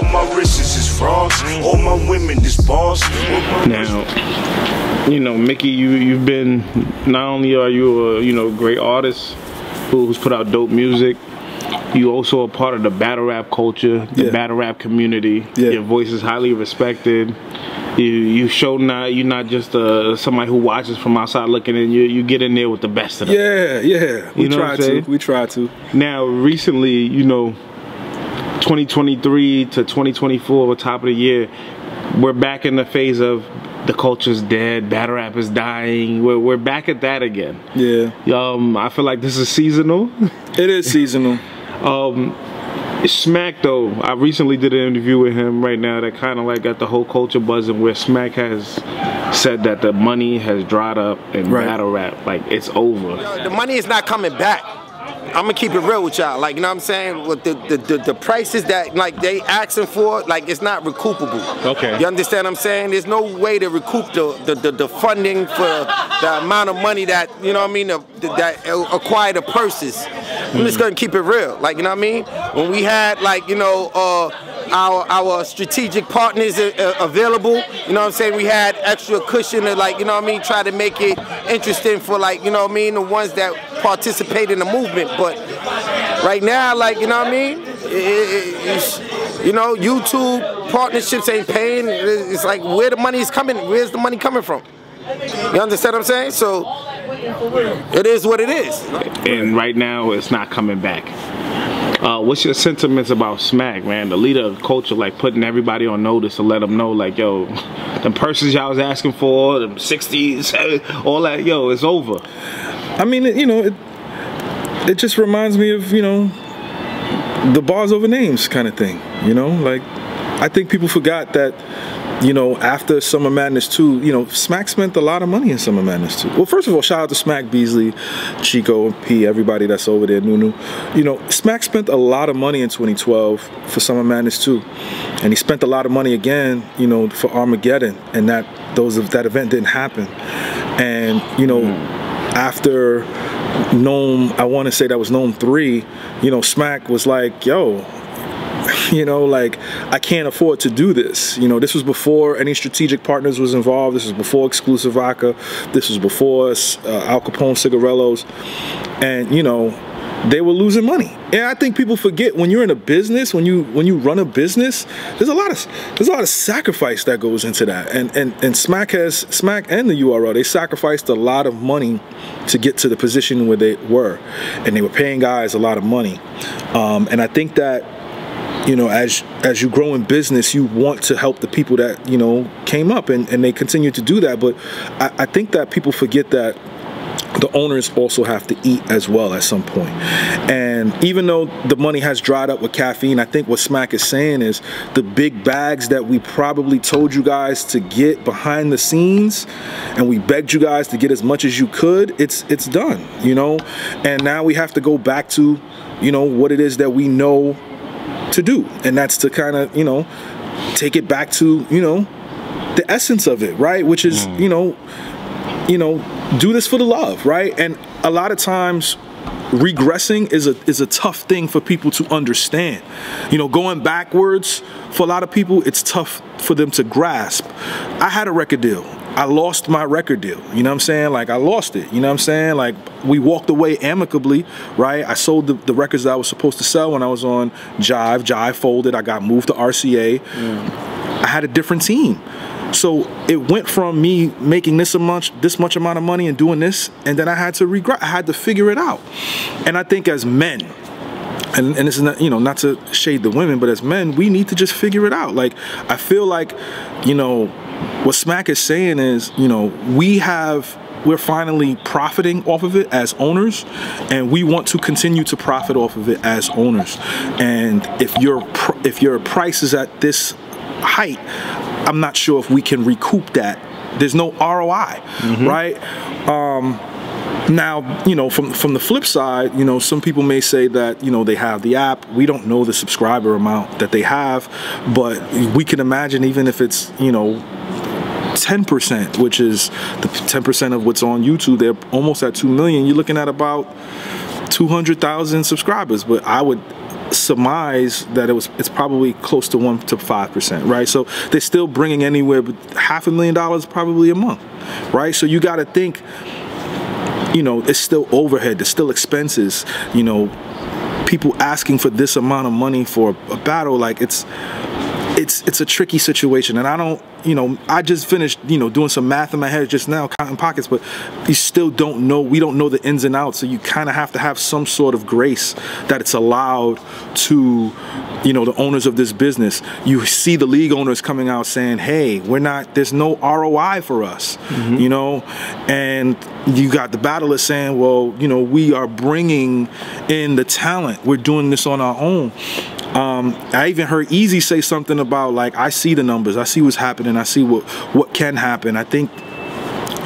on my wrists is frost. All my women is boss. Now, you know, Mickey, you've been, not only are you a great artist who's put out dope music, you also a part of the battle rap culture, the battle rap community. Your voice is highly respected. You show you're not just somebody who watches from outside looking in. You get in there with the best of them. Yeah. We try to. Now, recently, you know, 2023 to 2024, top of the year, we're back in the phase of the culture's dead, battle rap is dying. We're back at that again. Yeah. I feel like this is seasonal. It is seasonal. Smack though, I recently did an interview with him right now that kind of like got the whole culture buzzing, where Smack has said that the money has dried up in battle rap, like it's over. The money is not coming back. I'm gonna keep it real with y'all, like, you know what I'm saying? With the prices that like they asking for, like, it's not recoupable. Okay. You understand what I'm saying? There's no way to recoup the funding for the amount of money that, you know what I mean, that acquire the purses. I'm just gonna keep it real, like, you know what I mean? When we had, like, you know, our strategic partners available, you know what I'm saying, we had extra cushion to, like, you know what I mean, try to make it interesting for, like, you know what I mean, the ones that participate in the movement. But right now, like, you know what I mean, you know, YouTube partnerships ain't paying. It's like, where the money is coming, where's the money coming from? You understand what I'm saying? So it is what it is. And right now, it's not coming back. What's your sentiments about Smack, man? The leader of the culture, like putting everybody on notice to let them know, like, yo, the purses y'all was asking for, the 60s, all that, yo, it's over. I mean, you know, it just reminds me of, you know, the bars over names kind of thing, you know? Like, I think people forgot that, you know, after Summer Madness 2, you know, Smack spent a lot of money in Summer Madness 2. Well, first of all, shout out to Smack, Beasley, Chico, P, everybody that's over there, Nunu. You know, Smack spent a lot of money in 2012 for Summer Madness 2. And he spent a lot of money again, you know, for Armageddon, and that event didn't happen. And, you know, after Gnome, I want to say that was Gnome 3, you know, Smack was like, yo, you know, like, I can't afford to do this. You know, this was before any strategic partners was involved. This was before Exclusive Vodka. This was before Al Capone Cigarellos. And, you know, they were losing money. And I think people forget, when you're in a business, when you run a business, there's a lot of sacrifice that goes into that. And Smack and the URL, they sacrificed a lot of money to get to the position where they were. And they were paying guys a lot of money. And I think that, you know, as you grow in business, you want to help the people that, you know, came up, and they continue to do that. But I think that people forget that the owners also have to eat as well at some point. And even though the money has dried up with caffeine, I think what Smack is saying is the big bags that we probably told you guys to get behind the scenes, and we begged you guys to get as much as you could, it's done, you know? And now we have to go back to, you know, what it is that we know to do, and that's to kind of, you know, take it back to, you know, the essence of it, right? Which is, you know, do this for the love, right? And a lot of times regressing is a tough thing for people to understand. You know, going backwards, for a lot of people, it's tough for them to grasp. I had a record deal. I lost my record deal, you know what I'm saying? Like, I lost it, you know what I'm saying? Like, we walked away amicably, right? I sold the records that I was supposed to sell when I was on Jive. Jive folded, I got moved to RCA. I had a different team. So it went from me making this much amount of money and doing this, and then I had to regret. I had to figure it out. And I think as men, and this is not, you know, not to shade the women, but as men, we need to just figure it out. Like, I feel like, you know, what Smack is saying is, you know, we're finally profiting off of it as owners, and we want to continue to profit off of it as owners. And if your price is at this height, I'm not sure if we can recoup that. There's no ROI, right? Now, you know, from the flip side, you know, some people may say that, you know, they have the app. We don't know the subscriber amount that they have, but we can imagine, even if it's, you know, 10%, which is the 10% of what's on YouTube, they're almost at 2 million. You're looking at about 200,000 subscribers. But I would surmise that it's probably close to 1 to 5%, right? So they're still bringing anywhere but $500,000 probably a month, right? So you got to think, you know, it's still overhead, there's still expenses, you know, people asking for this amount of money for a battle, like it's a tricky situation. And I don't, you know, I just finished, you know, doing some math in my head just now, counting pockets, but you still don't know, we don't know the ins and outs, so you kind of have to have some sort of grace that it's allowed to, you know, the owners of this business. You see the league owners coming out saying, hey, there's no ROI for us, you know, and you got the battlers saying, well, you know, we are bringing in the talent, we're doing this on our own. I even heard Easy say something about, like, I see the numbers, I see what's happening, I see what can happen. I think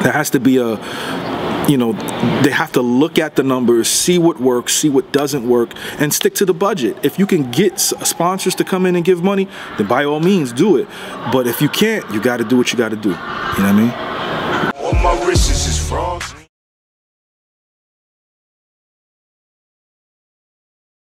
there has to be a, you know, they have to look at the numbers, see what works, see what doesn't work, and stick to the budget. If you can get sponsors to come in and give money, then by all means do it. But if you can't, you got to do what you got to do. You know what I mean?